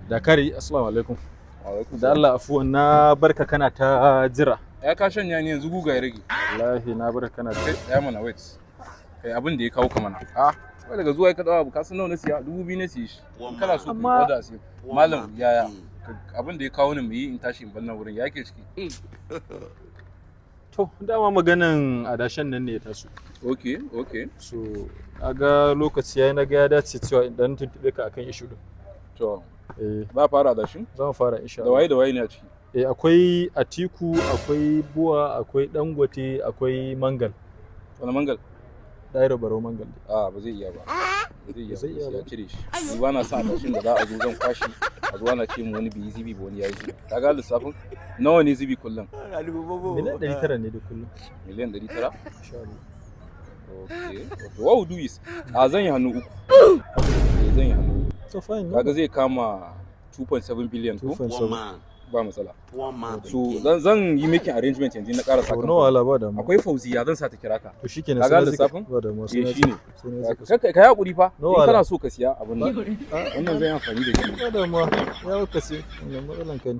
Dakari, assalamu alaikum. Alaikum Da Allah afuwan na barka kana ta jira. ya ka shanya ni yanzu guga ya rage. Wallahi na barka kana ta. Ya mana wait. Kai abin da ya kawo ka mana. Wai daga zuwa ka dawo ka san nawa na siya 2000 na siye shi. Kana so ku order sai. Malam yaya abin da ya kawo ni mu yi in tashi in banna wurin yake ciki. To dama maganan adashen nan ne ya taso. Okay. So aga lokaci yayi na ga ya dace cewa idan tuntube ka akan issue din. To Eh za fara da shi? za mu fara insha Da Allah. waye ne a ciki? Akwai Atiku, akwai Buwa, akwai Dangote, akwai Mangal. Wani mangal? Dairo Baro Mangal. Ba zai iya ba. Zai iya ba. Ya cire shi. Ni ba na sa adashin da za a zo zan kwashi a zuwa na ce mu wani bai zibi ba wani yayi zibi. Ka ga lissafin nawa ne zibi kullum? Miliyan 900 ne da kullum. Miliyan 900? Insha Allah. Okay. What we do is zan yi hannu uku. Zan yi hannu uku. So fine. Kaga zai kama 2.7 billion ko? 2.7. Ba matsala. So zan yi making arrangement yanzu na ƙara saka. No wala ba da mu. Akwai Fauziya zan sa ta kira ka. To shikenan Kaga lissafin? ba da mu. Shine. Sai Ka yi hakuri fa. No In wala. kana so ka siya abun nan. Wannan zai amfani da shi. ba da mu. Ya wuce wannan matsalan ka ne.